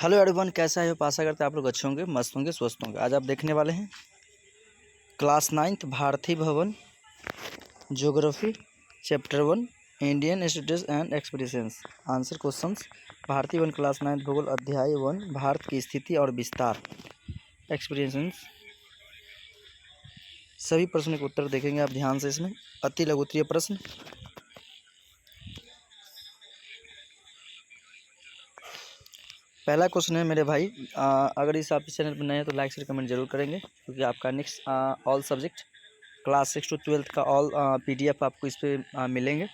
Hello everyone, कैसा है? आशा करते हैं आप लोग अच्छे होंगे, मस्त होंगे, स्वस्थ होंगे। आज आप देखने वाले हैं क्लास 9th भारतीय भवन geography chapter 1 Indian states and expressions. Answer questions. भारतीय वन क्लास 9th भूगोल अध्याय 1 भारत की स्थिति और विस्तार। एक्सप्रेशंस सभी प्रश्नों के उत्तर देखेंगे आप ध्यान से। इसमें अति लघु उत्तरीय प्रश्न। पहला क्वेश्चन है मेरे भाई, अगर इस आप इस चैनल पर नए हैं तो लाइक शेयर कमेंट जरूर करेंगे, क्योंकि आपका next all subject class 6 to 12 का ऑल PDF आपको इस पर मिलेंगे।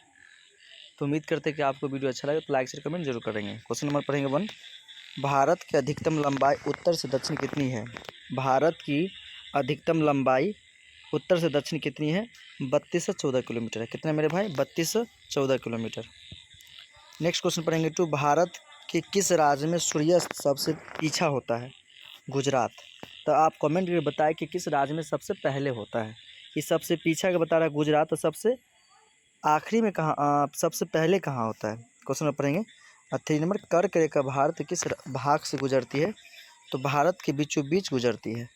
तो उम्मीद करते हैं कि आपको वीडियो अच्छा लगे, तो लाइक शेयर कमेंट जरूर करेंगे। क्वेश्चन नंबर पढ़ेंगे 1। भारत की अधिकतम लंबाई उत्तर से दक्षिण कितनी है? भारत की अधिकतम लंबाई उत्तर से दक्षिण कितनी है? 32 से 14 किलोमीटर है। कितना मेरे भाई? 32 से 14 किलोमीटर। नेक्स्ट क्वेश्चन पढ़ेंगे 2। भारत के किस राज्य में सूर्यास्त सबसे पीछा होता है? गुजरात। तो आप कमेंट करके बताएं कि किस राज्य में सबसे पहले होता है। ये सबसे पीछा का बता रहा है गुजरात, तो सबसे आखिरी में कहाँ, सबसे पहले कहाँ होता है? क्वेश्चन नंबर पढ़ेंगे 3 नंबर। कर्क रेखा भारत किस भाग से गुजरती है? तो भारत के बीचों बीच गुजरती है।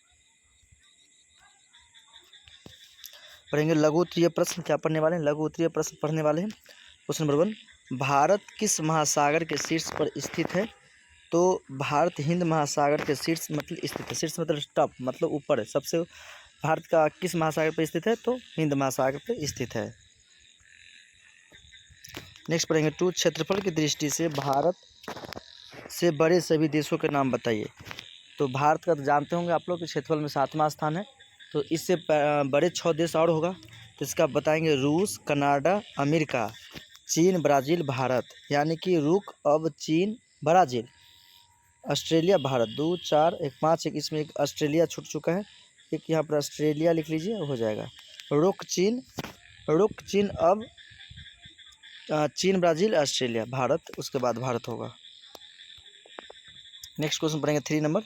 पढ़ेंगे लघु उत्तरीय प्रश्न। क्या पढ़ने वाले हैं? लघु उत्तरीय प्रश्न पढ़ने वाले हैं। Question number 1। भारत किस महासागर के शीर्ष पर स्थित है? तो भारत हिंद महासागर के शीर्ष मतलब स्थित है। शीर्ष मतलब टॉप, मतलब ऊपर है सबसे। भारत का किस महासागर पर स्थित है? तो हिंद महासागर पर स्थित है। नेक्स्ट पढ़ेंगे 2। क्षेत्रफल की दृष्टि से भारत से बड़े सभी देशों के नाम बताइए। तो भारत का तो जानते होंगे आप लोग कि क्षेत्रफल में 7वां स्थान है। तो इससे बड़े 6 देश और होगा, तो इसका बताएंगे रूस, कनाडा, अमेरिका, चीन, ब्राज़ील, भारत। यानी कि रुक, अब चीन, ब्राज़ील, ऑस्ट्रेलिया, भारत। 2 4 1 5 1 इसमें एक ऑस्ट्रेलिया छूट चुका है, एक यहाँ पर ऑस्ट्रेलिया लिख लीजिए, हो जाएगा। रुक चीन, अब चीन, ब्राज़ील, ऑस्ट्रेलिया, भारत, उसके बाद भारत होगा। नेक्स्ट क्वेश्चन पढ़ेंगे 3 नंबर।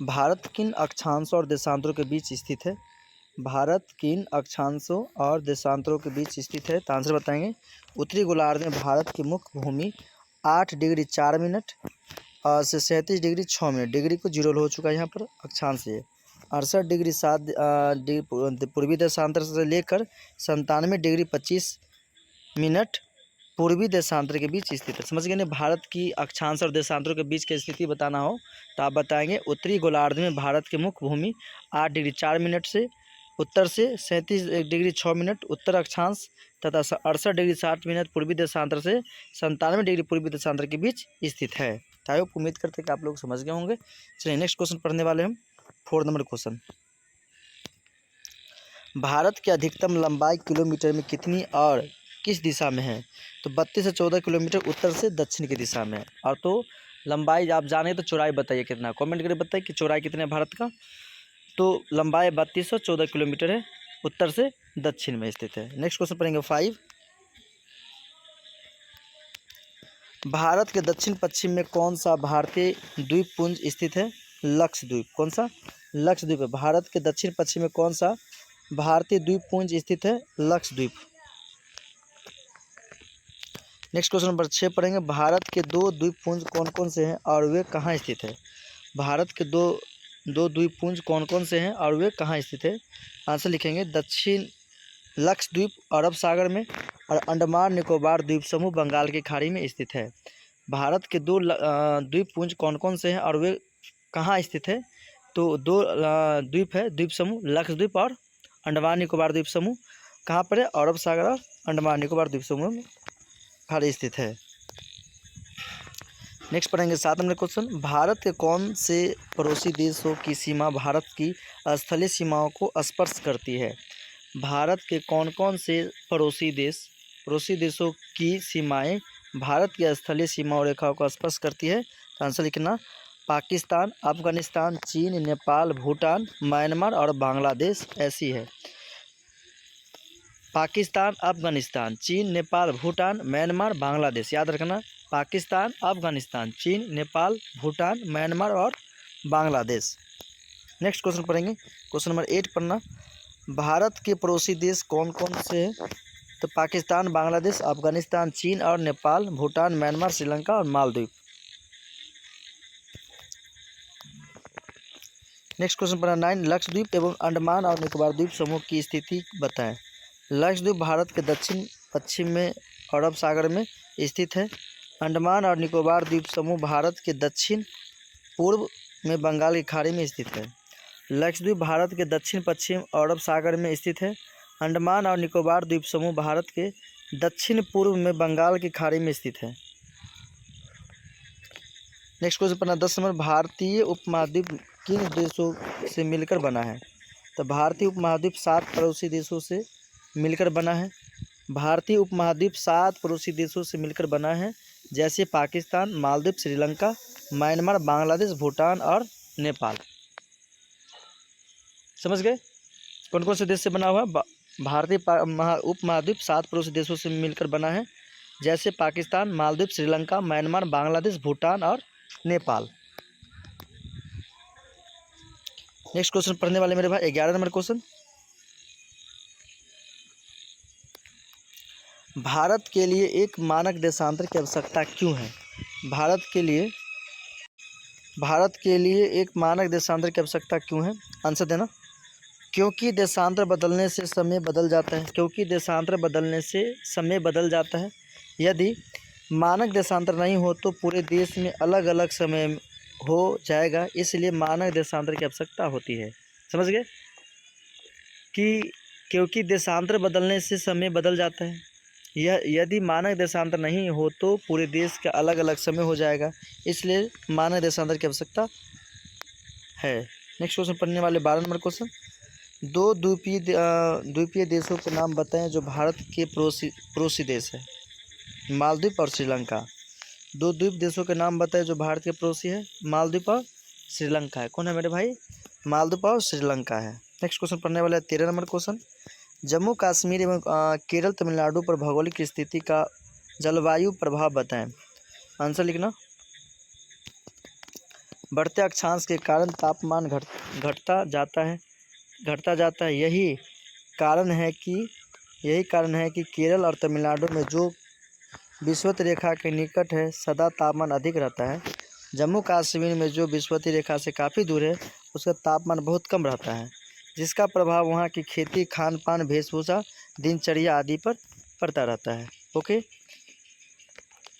भारत किन अक्षांशों और देशांतरों के बीच स्थित है? भारत किन अक्षांशों और देशांतरों के बीच स्थित है? तो आंसर बताएंगे। उत्तरी गोलार्ध में भारत की मुख्य भूमि 8 डिग्री 4 मिनट और से 37 डिग्री 6 मिनट। डिग्री को जीरो हो चुका है यहाँ पर, अक्षांश है 68 डिग्री 7 पूर्वी देशांतर से लेकर 97 डिग्री 25 मिनट पूर्वी देशांतर के बीच स्थित है। समझ गए ना? भारत की अक्षांश और देशांतरों के बीच की स्थिति बताना हो तो आप बताएंगे उत्तरी गोलार्ध में भारत की मुख्य भूमि 8 डिग्री 4 मिनट से उत्तर से 37 डिग्री 6 मिनट उत्तर अक्षांश तथा 68 डिग्री 7 मिनट पूर्वी देशांतर से 97 डिग्री पूर्वी देशांतर के बीच स्थित है। आई होप, उम्मीद करते हैं कि आप लोग समझ गए होंगे। चलिए नेक्स्ट क्वेश्चन पढ़ने वाले हम 4 नंबर क्वेश्चन। भारत की अधिकतम लंबाई किलोमीटर में कितनी और किस दिशा में है? तो 32 से 14 किलोमीटर उत्तर से दक्षिण की दिशा में है। और तो लंबाई आप जाने तो चौड़ाई बताइए कितना, कमेंट करके बताइए कि चौड़ाई कितने है भारत का। तो लंबाई 32 से 14 किलोमीटर है, उत्तर से दक्षिण में स्थित है। नेक्स्ट क्वेश्चन पढ़ेंगे 5। भारत के दक्षिण पश्चिम में कौन सा भारतीय द्वीपपुंज स्थित है? लक्षद्वीप। कौन सा? लक्षद्वीप है। भारत के दक्षिण पश्चिम में कौन सा भारतीय द्वीपपुंज स्थित है? लक्षद्वीप। नेक्स्ट क्वेश्चन नंबर 6 पढ़ेंगे। भारत के 2 द्वीपपुंज कौन कौन से हैं और वे कहाँ स्थित है? भारत के दो द्वीपपुंज कौन कौन से हैं और वे कहाँ स्थित है? आंसर लिखेंगे दक्षिण लक्षद्वीप अरब सागर में और अंडमान निकोबार द्वीप समूह बंगाल की खाड़ी में स्थित है। भारत के 2 द्वीपपुंज कौन कौन से हैं और वे कहाँ स्थित है? तो 2 द्वीप है, द्वीप समूह लक्षद्वीप और अंडमान निकोबार द्वीप समूह। कहाँ पर है? अरब सागर और अंडमान निकोबार द्वीप समूह में खाड़ी स्थित है। नेक्स्ट पढ़ेंगे 7 नंबर क्वेश्चन। भारत के कौन से पड़ोसी देशों की सीमा भारत की स्थलीय सीमाओं को स्पर्श करती है? भारत के कौन कौन से पड़ोसी देशों की सीमाएं भारत की स्थलीय सीमाओं रेखाओं को स्पर्श करती है? तो आंसर लिखना पाकिस्तान, अफगानिस्तान, चीन, नेपाल, भूटान, म्यांमार और बांग्लादेश ऐसी है। पाकिस्तान, अफगानिस्तान, चीन, नेपाल, भूटान, म्यांमार, बांग्लादेश। याद रखना, पाकिस्तान, अफगानिस्तान, चीन, नेपाल, भूटान, म्यांमार और बांग्लादेश। नेक्स्ट क्वेश्चन पढ़ेंगे। क्वेश्चन नंबर 8 पढ़ना। भारत के पड़ोसी देश कौन कौन से हैं? तो पाकिस्तान, बांग्लादेश, अफगानिस्तान, चीन और नेपाल, भूटान, म्यांमार, श्रीलंका और मालदीव। नेक्स्ट क्वेश्चन पढ़ा 9, लक्षद्वीप एवं अंडमान और निकोबार द्वीप समूह की स्थिति बताएं। लक्षद्वीप भारत के दक्षिण पश्चिम में अरब सागर में स्थित है। अंडमान और निकोबार द्वीप समूह भारत के दक्षिण पूर्व में बंगाल की खाड़ी में स्थित है। लक्षद्वीप भारत के दक्षिण पश्चिम अरब सागर में स्थित है। अंडमान और निकोबार द्वीप समूह भारत के दक्षिण पूर्व में बंगाल की खाड़ी में स्थित है। नेक्स्ट क्वेश्चन पढ़ना 10 नंबर, भारतीय उपमहाद्वीप किन देशों से मिलकर बना है। तो भारतीय उपमहाद्वीप 7 पड़ोसी देशों से मिलकर बना है। भारतीय उपमहाद्वीप 7 पड़ोसी देशों से मिलकर बना है, जैसे पाकिस्तान, मालदीव, श्रीलंका, म्यांमार, बांग्लादेश, भूटान और नेपाल। समझ गए कौन कौन से देश से बना हुआ है। भारतीय उपमहाद्वीप 7 पड़ोसी देशों से मिलकर बना है, जैसे पाकिस्तान, मालदीव, श्रीलंका, म्यांमार, बांग्लादेश, भूटान और नेपाल। नेक्स्ट क्वेश्चन पढ़ने वाले मेरे भाई 11 नंबर क्वेश्चन, भारत के लिए एक मानक देशांतर की आवश्यकता क्यों है। भारत के लिए एक मानक देशांतर की आवश्यकता क्यों है। आंसर देना। क्योंकि देशांतर बदलने से समय बदल जाता है। क्योंकि देशांतर बदलने से समय बदल जाता है। यदि मानक देशांतर नहीं हो तो पूरे देश में अलग अलग समय हो जाएगा, इसलिए मानक देशांतर की आवश्यकता होती है। समझ गए कि क्योंकि देशांतर बदलने से समय बदल जाता है, यदि मानक देशांतर नहीं हो तो पूरे देश का अलग अलग समय हो जाएगा, इसलिए मानक देशांतर की आवश्यकता है। नेक्स्ट क्वेश्चन पढ़ने वाले 12 नंबर क्वेश्चन, 2 द्वीपीय देशों के नाम बताएं जो भारत के पड़ोसी देश है। मालदीव और श्रीलंका। 2 द्वीप देशों के नाम बताएं जो भारत के पड़ोसी है। मालदीव और श्रीलंका है। कौन है मेरे भाई। मालदीव और श्रीलंका है। नेक्स्ट क्वेश्चन पढ़ने वाला है 13 नंबर क्वेश्चन, जम्मू कश्मीर एवं केरल तमिलनाडु पर भौगोलिक स्थिति का जलवायु प्रभाव बताएं। आंसर लिखना। बढ़ते अक्षांश के कारण तापमान घटता जाता है। यही कारण है कि केरल और तमिलनाडु में जो विषुवत रेखा के निकट है सदा तापमान अधिक रहता है। जम्मू कश्मीर में जो विषुवत रेखा से काफ़ी दूर है उसका तापमान बहुत कम रहता है, जिसका प्रभाव वहाँ की खेती, खान पान, वेशभूषा, दिनचर्या आदि पर पड़ता रहता है।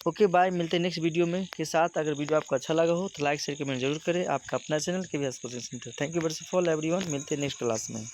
Okay bye. मिलते हैं नेक्स्ट वीडियो में के साथ। अगर वीडियो आपको अच्छा लगा हो तो लाइक शेयर कमेंट जरूर करें। आपका अपना channel KVS coaching centre. Thank you very much for everyone. मिलते हैं नेक्स्ट क्लास में।